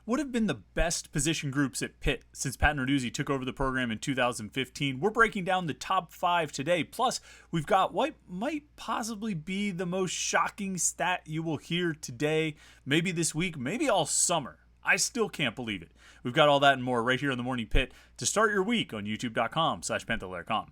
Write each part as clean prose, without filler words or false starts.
what have been the best position groups at Pitt since Pat Narduzzi took over the program in 2015? We're breaking down the top 5 today. Plus, we've got what might possibly be the most shocking stat you will hear today, maybe this week, maybe all summer. I still can't believe it. We've got all that and more right here on the Morning Pitt to start your week on youtube.com/Panther-Lair.com.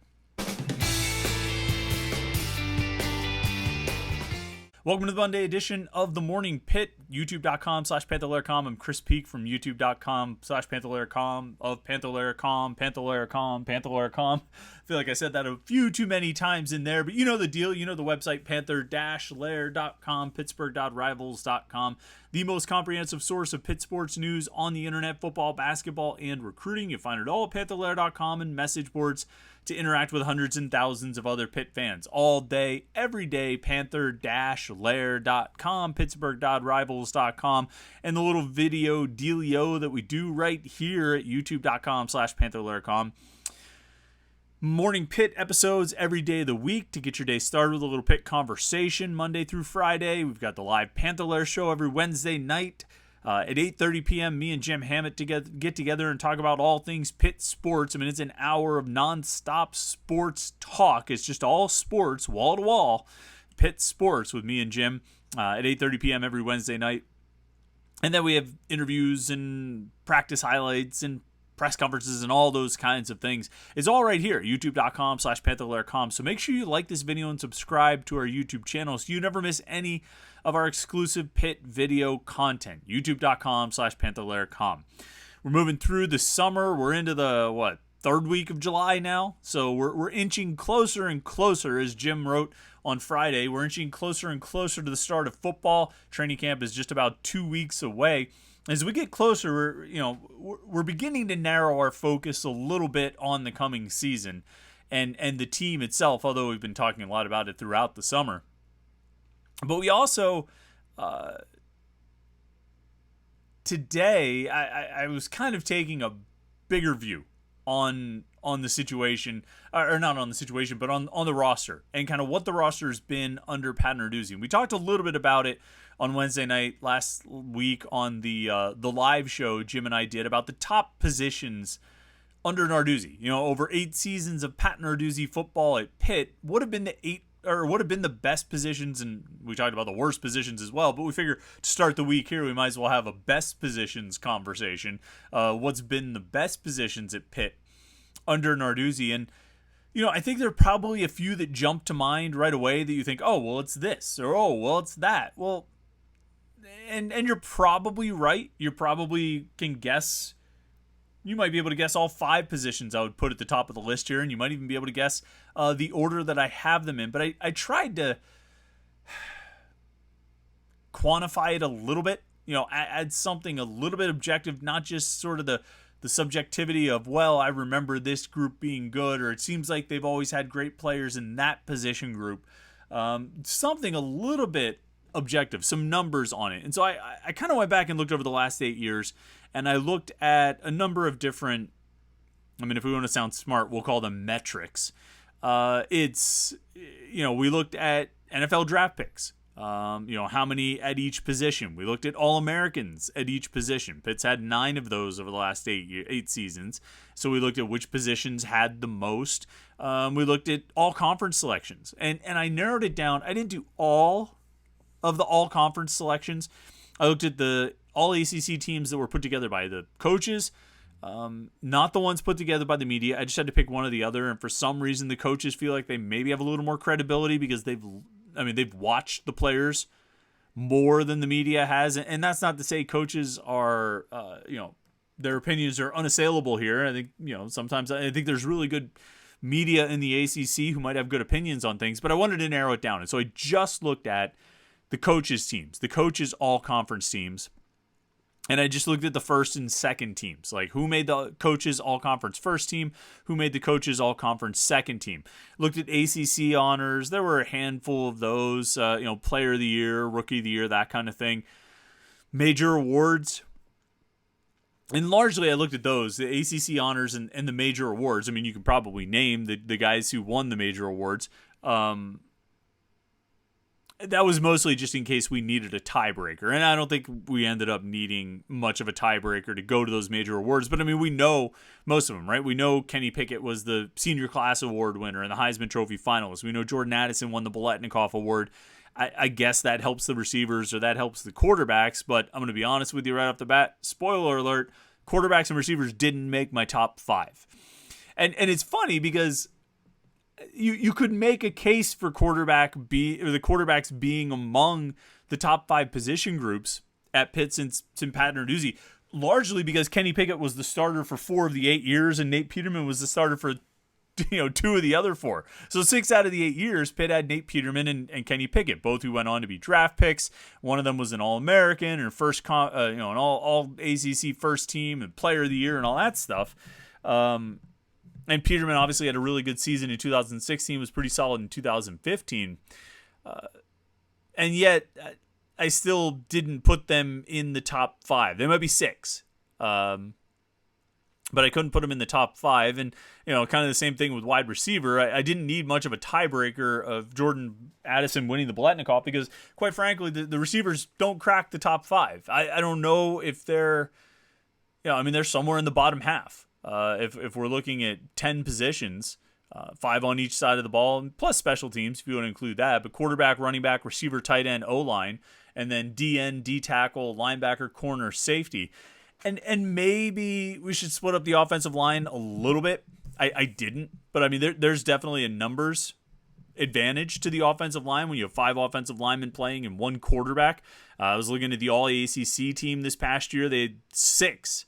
Welcome to the Monday edition of the Morning Pitt, youtube.com/Panther-Lair.com. I'm Chris Peak from youtube.com/Panther-Lair.com, of Panther-Lair.com, Panther-Lair.com, Panther-Lair.com. I feel like I said that a few too many times in there, but you know the deal. You know the website, Panther-Lair.com, Pittsburgh.rivals.com. The most comprehensive source of Pitt sports news on the internet, football, basketball, and recruiting. You find it all at Panther-Lair.com and message boards to interact with hundreds and thousands of other Pitt fans all day, every day. Panther-Lair.com, Pittsburgh.rivals.com, and the little video dealio that we do right here at youtube.com/Panther-Lair.com. Morning Pitt episodes every day of the week to get your day started with a little Pitt conversation Monday through Friday. We've got the live Panther-Lair show every Wednesday night. At 8:30 p.m., me and Jim Hammett get together and talk about all things Pitt sports. I mean, it's an hour of nonstop sports talk. It's just all sports, wall to wall, Pitt sports with me and Jim at 8:30 p.m. every Wednesday night. And then we have interviews and practice highlights and press conferences and all those kinds of things. It's all right here, youtube.com/Panther-Lair.com. So make sure you like this video and subscribe to our YouTube channel so you never miss any of our exclusive Pitt video content, youtube.com/Panther-Lair.com. We're moving through the summer. We're into the, third week of July now. So we're inching closer and closer, as Jim wrote on Friday. We're inching closer and closer to the start of football. Training camp is just about 2 weeks away. As we get closer, we're beginning to narrow our focus a little bit on the coming season and the team itself, although we've been talking a lot about it throughout the summer. But we also, today, I was kind of taking a bigger view on the situation, or not on the situation, but on the roster and kind of what the roster has been under Pat Narduzzi. And we talked a little bit about it on Wednesday night last week on the live show Jim and I did about the top positions under Narduzzi. Over 8 seasons of Pat Narduzzi football at Pitt, what have been the best positions, and we talked about the worst positions as well, but we figure to start the week here, we might as well have a best positions conversation. What's been the best positions at Pitt under Narduzzi? And, I think there are probably a few that jump to mind right away that you think, oh, well, it's this, or, oh, well, it's that. Well, and you're probably right. You probably can guess. You might be able to guess all 5 positions I would put at the top of the list here, and you might even be able to guess the order that I have them in. But I tried to quantify it a little bit, add something a little bit objective, not just sort of the subjectivity of, well, I remember this group being good, or it seems like they've always had great players in that position group. Something a little bit objective, some numbers on it. And so I kind of went back and looked over the last 8 years, and I looked at a number of different, if we want to sound smart, we'll call them metrics. We looked at NFL draft picks, how many at each position. We looked at All-Americans at each position. Pitt's had 9 of those over the last 8 seasons. So we looked at which positions had the most. We looked at all-conference selections. And I narrowed it down. I didn't do all of the all-conference selections. I looked at the all-ACC teams that were put together by the coaches, not the ones put together by the media. I just had to pick one or the other, and for some reason the coaches feel like they maybe have a little more credibility because they've watched the players more than the media has, and that's not to say coaches are, their opinions are unassailable here. I think, sometimes I think there's really good media in the ACC who might have good opinions on things, but I wanted to narrow it down, and so I just looked at the coaches' teams, the coaches' all-conference teams, and I just looked at the first and second teams, like who made the coaches' all-conference first team, who made the coaches' all-conference second team. Looked at ACC honors. There were a handful of those, player of the year, rookie of the year, that kind of thing. Major awards. And largely I looked at those, the ACC honors and the major awards. You can probably name the guys who won the major awards. That was mostly just in case we needed a tiebreaker. And I don't think we ended up needing much of a tiebreaker to go to those major awards. But I mean, we know most of them, right? We know Kenny Pickett was the senior class award winner and the Heisman Trophy finalist. We know Jordan Addison won the Biletnikoff Award. I guess that helps the receivers or that helps the quarterbacks. But I'm going to be honest with you right off the bat. Spoiler alert, quarterbacks and receivers didn't make my top 5. And it's funny because you could make a case for the quarterbacks being among the top 5 position groups at Pitt since Pat Narduzzi, largely because Kenny Pickett was the starter for 4 of the 8 years and Nate Peterman was the starter for 2 of the other 4. So 6 out of the 8 years, Pitt had Nate Peterman and Kenny Pickett, both who went on to be draft picks. One of them was an All-American and an all ACC first team and Player of the Year and all that stuff. And Peterman obviously had a really good season in 2016, was pretty solid in 2015. And yet, I still didn't put them in the top 5. They might be 6. But I couldn't put them in the top 5. And, kind of the same thing with wide receiver. I didn't need much of a tiebreaker of Jordan Addison winning the Biletnikoff because, quite frankly, the receivers don't crack the top 5. I don't know if they're, they're somewhere in the bottom half. If we're looking at 10 positions, 5 on each side of the ball, plus special teams if you want to include that, but quarterback, running back, receiver, tight end, O-line, and then DN, D-tackle, linebacker, corner, safety. And maybe we should split up the offensive line a little bit. I didn't, but I mean, there's definitely a numbers advantage to the offensive line when you have 5 offensive linemen playing and 1 quarterback. I was looking at the All-ACC team this past year. They had 6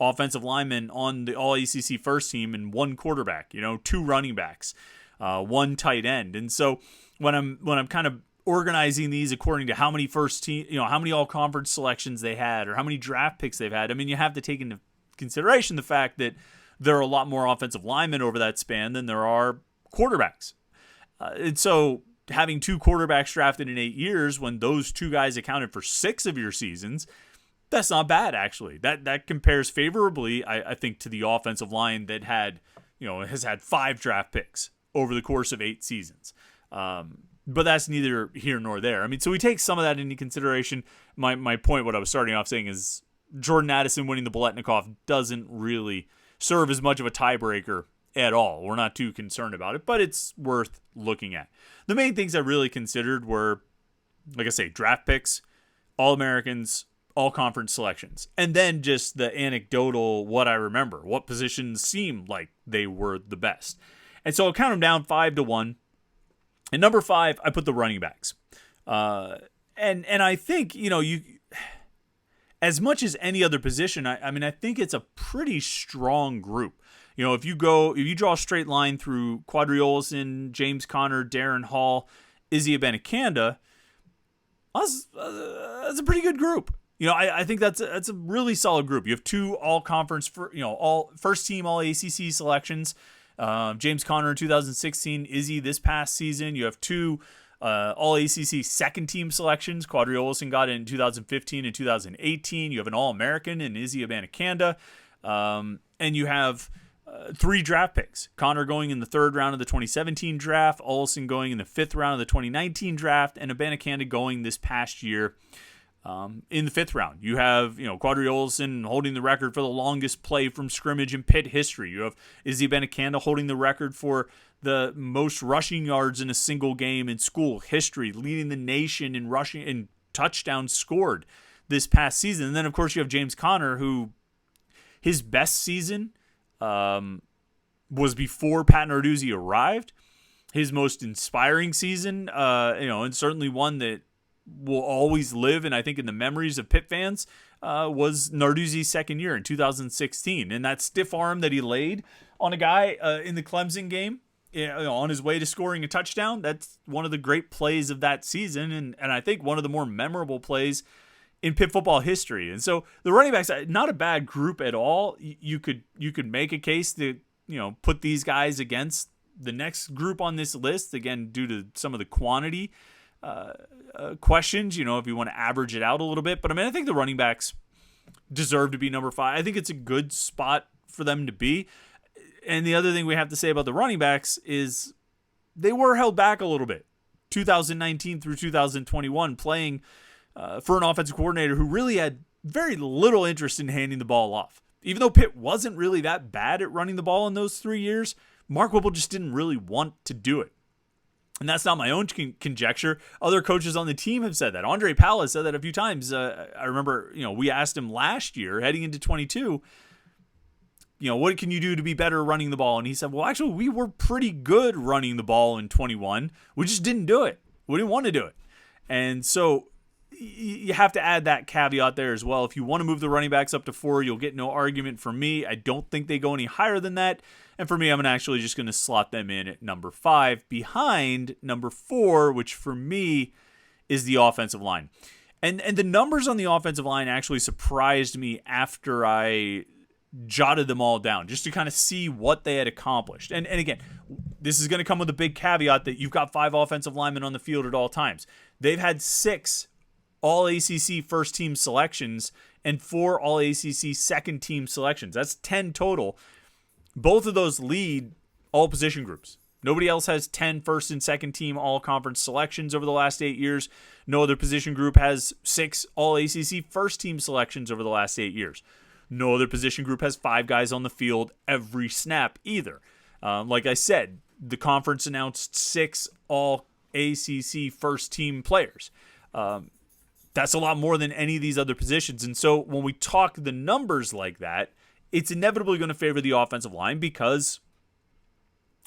offensive linemen on the All-ACC first team and 1 quarterback, 2 running backs, 1 tight end. And so when I'm kind of organizing these according to how many first team, how many all-conference selections they had or how many draft picks they've had, I mean, you have to take into consideration the fact that there are a lot more offensive linemen over that span than there are quarterbacks. And so having 2 quarterbacks drafted in 8 years when those 2 guys accounted for 6 of your seasons, that's not bad, actually. That compares favorably, I think, to the offensive line that has had 5 draft picks over the course of 8 seasons. But that's neither here nor there. I mean, so we take some of that into consideration. My point, what I was starting off saying, is Jordan Addison winning the Biletnikoff doesn't really serve as much of a tiebreaker at all. We're not too concerned about it, but it's worth looking at. The main things I really considered were, like I say, draft picks, All-Americans, all-conference selections, and then just the anecdotal what I remember, what positions seemed like they were the best. And so I'll count them down 5 to 1. And number 5, I put the running backs. And I think, you as much as any other position, I think it's a pretty strong group. If you draw a straight line through Quadri Olson, James Conner, Darren Hall, Izzy Abanikanda, that's a pretty good group. I think that's a really solid group. You have 2 all-conference, all first-team All-ACC selections. James Conner in 2016, Izzy this past season. You have 2 All-ACC second-team selections. Quadri Olson got it in 2015 and 2018. You have an All-American in Izzy Abanikanda. And you have 3 draft picks. Conner going in the 3rd round of the 2017 draft, Olson going in the 5th round of the 2019 draft, and Abanikanda going this past year in the 5th round. You have, Quadri Olson holding the record for the longest play from scrimmage in Pitt history. You have Izzy Abanikanda holding the record for the most rushing yards in a single game in school history, leading the nation in rushing and touchdowns scored this past season. And then, of course, you have James Conner, who his best season was before Pat Narduzzi arrived. His most inspiring season, and certainly one that will always live, and I think in the memories of Pitt fans, was Narduzzi's second year in 2016. And that stiff arm that he laid on a guy in the Clemson game, on his way to scoring a touchdown, that's one of the great plays of that season, and I think one of the more memorable plays in Pitt football history. And so the running backs, not a bad group at all. You could make a case to put these guys against the next group on this list, again, due to some of the quantity questions, if you want to average it out a little bit. But I think the running backs deserve to be number 5. I think it's a good spot for them to be. And the other thing we have to say about the running backs is they were held back a little bit 2019 through 2021 playing for an offensive coordinator who really had very little interest in handing the ball off. Even though Pitt wasn't really that bad at running the ball in those 3 years, Mark Whipple just didn't really want to do it. And that's not my own conjecture. Other coaches on the team have said that. Andre Powell has said that a few times. I remember, we asked him last year, heading into 22, what can you do to be better running the ball? And he said, well, actually, we were pretty good running the ball in 21. We just didn't do it. We didn't want to do it. And so you have to add that caveat there as well. If you want to move the running backs up to 4, you'll get no argument from me. I don't think they go any higher than that. And for me, I'm actually just going to slot them in at number 5 behind number 4, which for me is the offensive line. And the numbers on the offensive line actually surprised me after I jotted them all down just to kind of see what they had accomplished. And again, this is going to come with a big caveat that you've got 5 offensive linemen on the field at all times. They've had 6 All-ACC first-team selections and 4 All-ACC second-team selections. That's 10 total. Both of those lead all position groups. Nobody else has 10 first and second team all-conference selections over the last 8 years. No other position group has 6 All-ACC first team selections over the last 8 years. No other position group has 5 guys on the field every snap either. Like I said, the conference announced 6 All-ACC first team players. That's a lot more than any of these other positions. And so when we talk the numbers like that, it's inevitably going to favor the offensive line because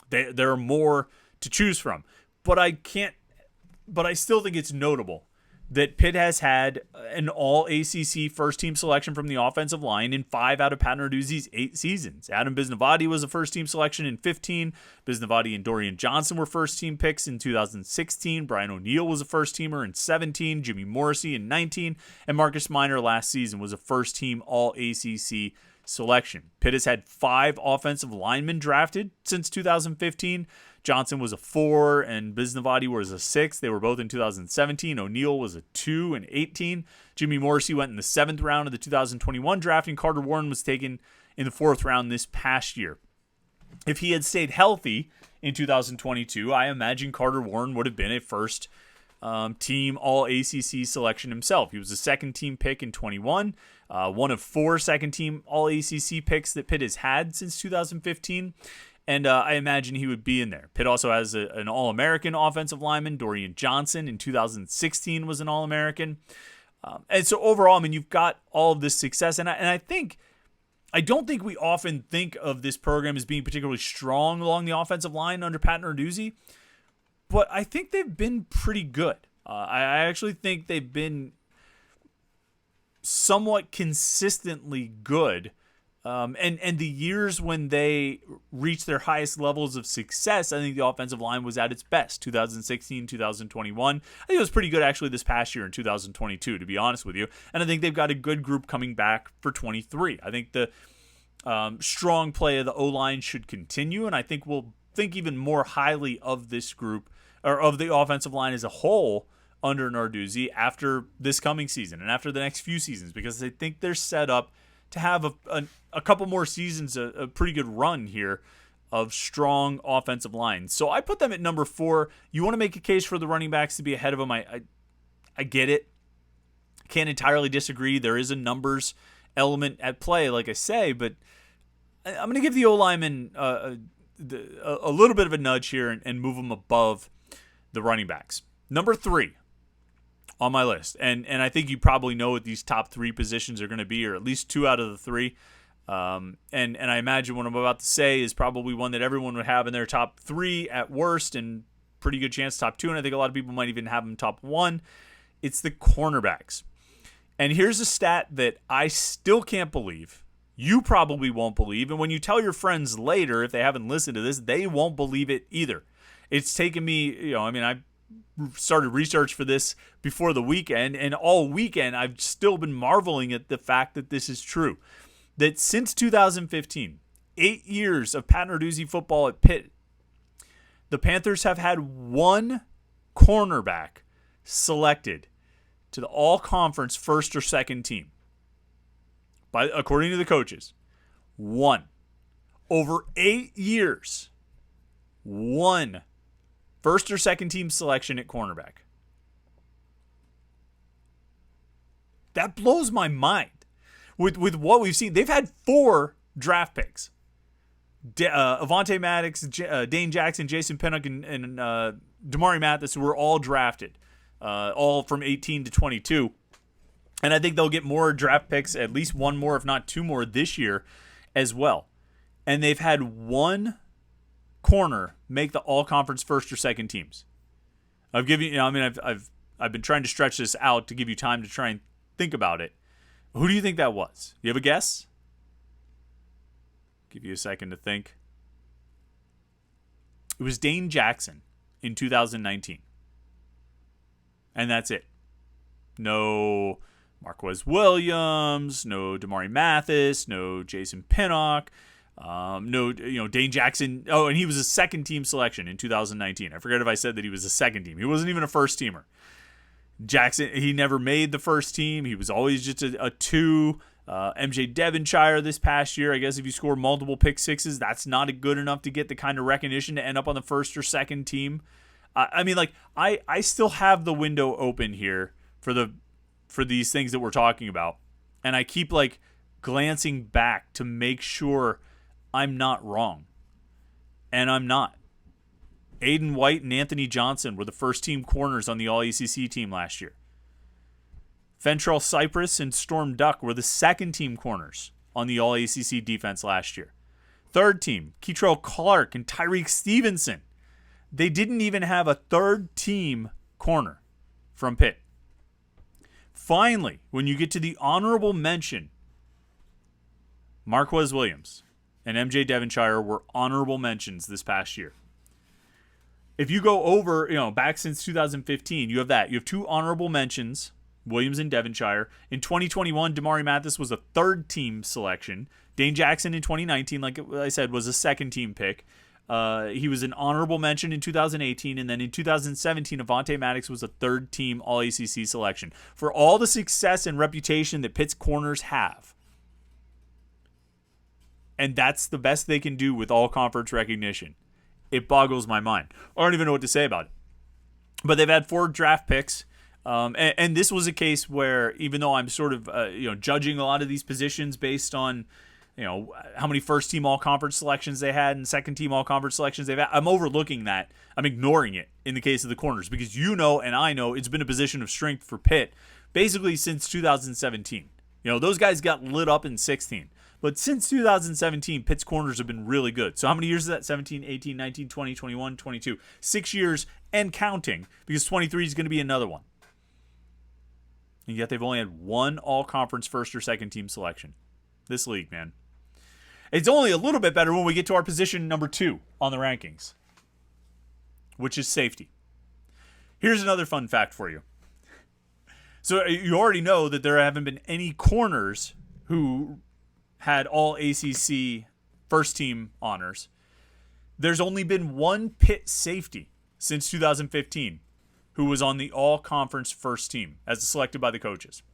there are more to choose from. But I still think it's notable that Pitt has had an all-ACC first-team selection from the offensive line in 5 out of Pat Narduzzi's 8 seasons. Adam Bisnavadi was a first-team selection in 15. Bisnavadi and Dorian Johnson were first-team picks in 2016. Brian O'Neill was a first-teamer in 17. Jimmy Morrissey in 19. And Marcus Minor last season was a first-team all-ACC selection. Pitt has had 5 offensive linemen drafted since 2015. Johnson was a 4 and Bisnavadi was a 6. They were both in 2017. O'Neill was a 2 and 18. Jimmy Morrissey went in the 7th round of the 2021 draft, and Carter Warren was taken in the 4th round this past year. If he had stayed healthy in 2022, I imagine Carter Warren would have been a first team All-ACC selection himself. He was a second-team pick in 21, one of 4 second-team All-ACC picks that Pitt has had since 2015. And I imagine he would be in there. Pitt also has an All-American offensive lineman. Dorian Johnson in 2016 was an All-American. And so overall, you've got all of this success. And I don't think we often think of this program as being particularly strong along the offensive line under Pat Narduzzi. But I think they've been pretty good. I actually think they've been somewhat consistently good. And the years when they reached their highest levels of success, I think the offensive line was at its best. 2016, 2021. I think it was pretty good actually this past year in 2022, to be honest with you. And I think they've got a good group coming back for 23. I think the strong play of the O-line should continue, and I think we'll think even more highly of this group, or of the offensive line as a whole, under Narduzzi after this coming season and after the next few seasons, because I think they're set up to have a couple more seasons, a pretty good run here of strong offensive lines. So I put them at number 4. You want to make a case for the running backs to be ahead of them. I get it. Can't entirely disagree. There is a numbers element at play, like I say, but I'm going to give the O-linemen a little bit of a nudge here and move them above the running backs. Number 3 on my list, and I think you probably know what these top 3 positions are going to be, or at least 2 out of the 3. And I imagine what I'm about to say is probably one that everyone would have in their top 3 at worst, and pretty good chance top 2, and I think a lot of people might even have them top 1. It's the cornerbacks. And here's a stat that I still can't believe. You probably won't believe, and when you tell your friends later, if they haven't listened to this, they won't believe it either. It's taken me, I started research for this before the weekend, and all weekend I've still been marveling at the fact that this is true. That since 2015, 8 years of Pat Narduzzi football at Pitt, the Panthers have had 1 cornerback selected to the all-conference first or second team. According to the coaches, 1. Over 8 years, 1 First or second team selection at cornerback. That blows my mind. With what we've seen, they've had 4 draft picks. Avonte Maddox, Dane Jackson, Jason Pinnock, and Damari Mathis were all drafted, all from 18 to 22. And I think they'll get more draft picks, at least 1 more, if not 2 more this year as well. And they've had 1 corner make the all-conference first or second teams. I've given you, I've been trying to stretch this out to give you time to try and think about it. Who do you think that was? You have a guess? Give you a second to think. It was Dane Jackson in 2019. And that's it. No Marquez Williams, no Damari Mathis, no Jason Pinnock, no, Dane Jackson. Oh, and he was a second team selection in 2019. I forget if I said that he was a second team. He wasn't even a first teamer. Jackson, he never made the first team. He was always just a 2. MJ Devonshire this past year, I guess if you score multiple pick sixes, that's not good enough to get the kind of recognition to end up on the first or second team. I still have the window open here for these things that we're talking about, and I keep glancing back to make sure I'm not wrong, and I'm not. Aiden White and Anthony Johnson were the first team corners on the All-ACC team last year. Fentrell Cypress and Storm Duck were the second team corners on the All-ACC defense last year. Third team, Keitrell Clark and Tyreek Stevenson. They didn't even have a third team corner from Pitt. Finally, when you get to the honorable mention, Marquez Williams and MJ Devonshire were honorable mentions this past year. If you go over, back since 2015, you have that. You have 2 honorable mentions, Williams and Devonshire. In 2021, Damari Mathis was a third-team selection. Dane Jackson in 2019, like I said, was a second-team pick. He was an honorable mention in 2018, and then in 2017, Avonte Maddox was a third-team All-ACC selection. For all the success and reputation that Pitt's corners have, and that's the best they can do with all-conference recognition, it boggles my mind. I don't even know what to say about it. But they've had 4 draft picks. And this was a case where, even though I'm sort of judging a lot of these positions based on how many first team all conference selections they had and second team all conference selections they've had, I'm overlooking that. I'm ignoring it in the case of the corners because and I know it's been a position of strength for Pitt basically since 2017. Those guys got lit up in 16. But since 2017, Pitt's corners have been really good. So how many years is that? 17, 18, 19, 20, 21, 22. 6 years and counting, because 23 is going to be another one. And yet they've only had 1 all-conference first or second team selection. This league, man. It's only a little bit better when we get to our position number 2 on the rankings, which is safety. Here's another fun fact for you. So you already know that there haven't been any corners who had all ACC first team honors. There's only been 1 Pitt safety since 2015 who was on the all-conference first team as selected by the coaches.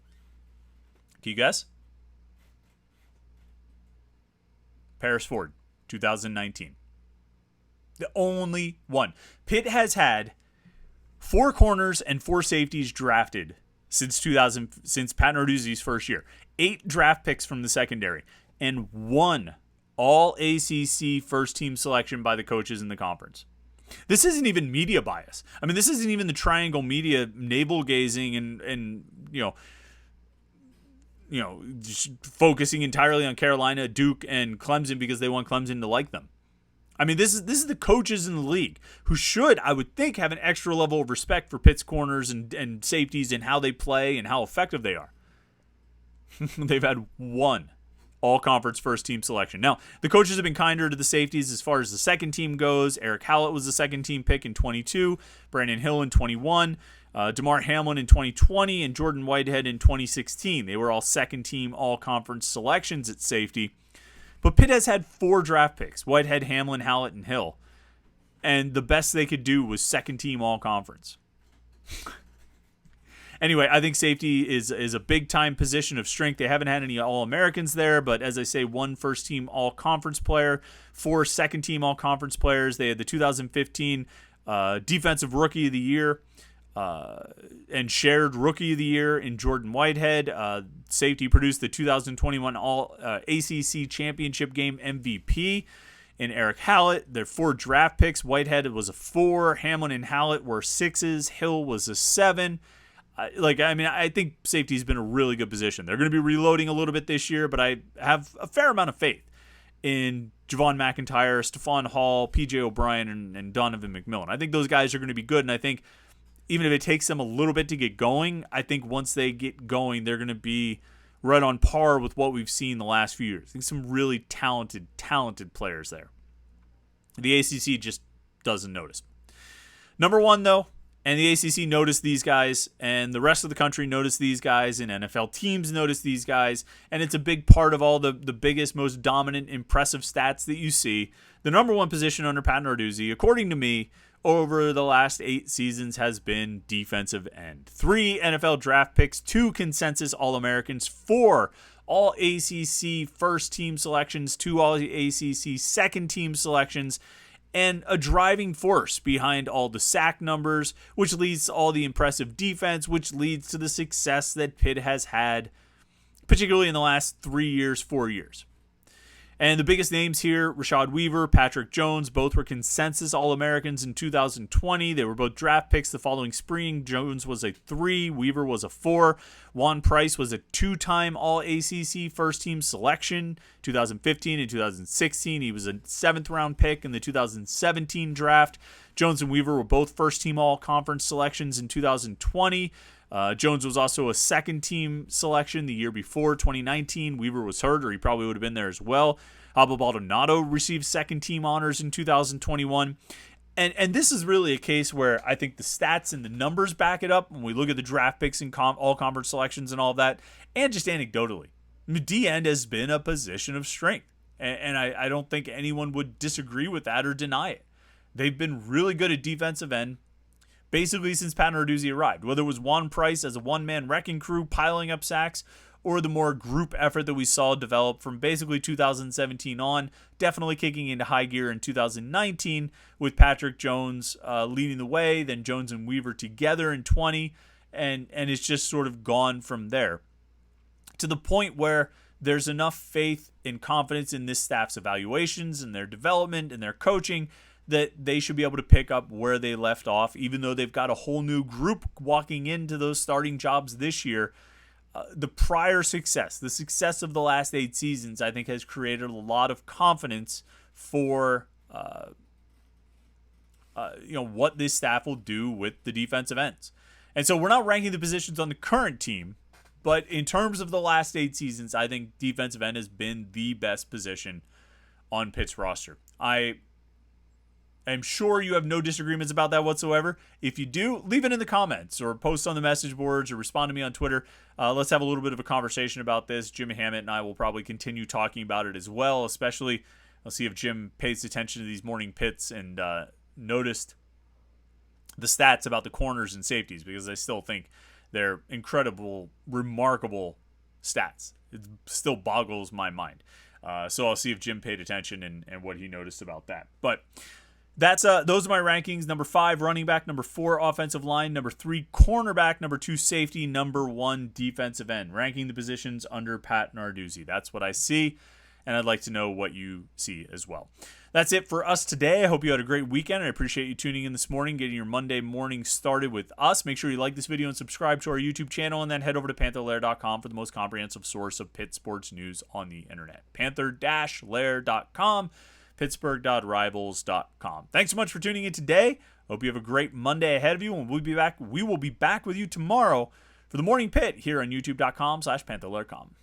Can you guess? Paris Ford, 2019. The only one. Pitt has had 4 corners and 4 safeties drafted since Pat Narduzzi's first year. 8 draft picks from the secondary, and 1 all-ACC first-team selection by the coaches in the conference. This isn't even media bias. This isn't even the triangle media navel-gazing and just focusing entirely on Carolina, Duke, and Clemson because they want Clemson to like them. This is the coaches in the league who should, I would think, have an extra level of respect for Pitt's corners and safeties and how they play and how effective they are. They've had 1 all-conference first-team selection. Now, the coaches have been kinder to the safeties as far as the second team goes. Eric Hallett was the second-team pick in 22, Brandon Hill in 21, DeMar Hamlin in 2020, and Jordan Whitehead in 2016. They were all second-team all-conference selections at safety. But Pitt has had 4 draft picks, Whitehead, Hamlin, Hallett, and Hill. And the best they could do was second-team all-conference. Anyway, I think safety is a big-time position of strength. They haven't had any All-Americans there, but as I say, 1 first-team All-Conference player, 4 second-team All-Conference players. They had the 2015 Defensive Rookie of the Year and shared Rookie of the Year in Jordan Whitehead. Safety produced the 2021 All ACC Championship Game MVP in Eric Hallett. Their 4 draft picks. Whitehead was a 4. Hamlin and Hallett were 6s. Hill was a 7. I think safety's been a really good position. They're going to be reloading a little bit this year, but I have a fair amount of faith in Javon McIntyre, Stephon Hall, P.J. O'Brien, and Donovan McMillan. I think those guys are going to be good, and I think even if it takes them a little bit to get going, I think once they get going, they're going to be right on par with what we've seen the last few years. I think some really talented players there. The ACC just doesn't notice. Number 1, though, and the ACC noticed these guys, and the rest of the country noticed these guys, and NFL teams noticed these guys, and it's a big part of all the biggest, most dominant, impressive stats that you see. The number 1 position under Pat Narduzzi, according to me, over the last 8 seasons has been defensive end. 3 NFL draft picks, 2 consensus All-Americans, 4 All-ACC first-team selections, 2 All-ACC second-team selections, and a driving force behind all the sack numbers, which leads to all the impressive defense, which leads to the success that Pitt has had, particularly in the last 3 years, 4 years. And the biggest names here, Rashad Weaver, Patrick Jones, both were consensus All-Americans in 2020. They were both draft picks the following spring. Jones was a 3, Weaver was a 4. Juan Price was a 2-time All-ACC first-team selection, 2015 and 2016. He was a 7th-round pick in the 2017 draft. Jones and Weaver were both first-team All-Conference selections in 2020. Jones was also a second-team selection the year before, 2019. Weaver was hurt, or he probably would have been there as well. Abel Baldonado received second-team honors in 2021. And this is really a case where I think the stats and the numbers back it up when we look at the draft picks and all-conference selections and all that, and just anecdotally. D-end has been a position of strength, and I don't think anyone would disagree with that or deny it. They've been really good at defensive end, basically since Pat Narduzzi arrived, whether it was Juan Price as a one-man wrecking crew piling up sacks or the more group effort that we saw develop from basically 2017 on, definitely kicking into high gear in 2019 with Patrick Jones leading the way, then Jones and Weaver together in 20, and it's just sort of gone from there to the point where there's enough faith and confidence in this staff's evaluations and their development and their coaching that they should be able to pick up where they left off, even though they've got a whole new group walking into those starting jobs this year. The prior success, the success of the last 8 seasons, I think has created a lot of confidence for what this staff will do with the defensive ends. And so we're not ranking the positions on the current team, but in terms of the last 8 seasons, I think defensive end has been the best position on Pitt's roster. I'm sure you have no disagreements about that whatsoever. If you do, leave it in the comments or post on the message boards or respond to me on Twitter. Let's have a little bit of a conversation about this. Jim Hammett and I will probably continue talking about it as well, especially I'll see if Jim pays attention to these morning pits and noticed the stats about the corners and safeties, because I still think they're incredible, remarkable stats. It still boggles my mind. So I'll see if Jim paid attention and what he noticed about that. But those are my rankings. Number 5, running back. Number 4, offensive line. Number 3, cornerback. Number 2, safety. Number 1, defensive end. Ranking the positions under Pat Narduzzi. That's what I see, and I'd like to know what you see as well. That's it for us today. I hope you had a great weekend. I appreciate you tuning in this morning, getting your Monday morning started with us. Make sure you like this video and subscribe to our YouTube channel, and then head over to Panther-Lair.com for the most comprehensive source of Pitt sports news on the internet. Panther-Lair.com. Pittsburgh.rivals.com. Thanks so much for tuning in today. Hope you have a great Monday ahead of you, and we will be back with you tomorrow for the Morning Pit here on youtube.com/Panther-Lair.com.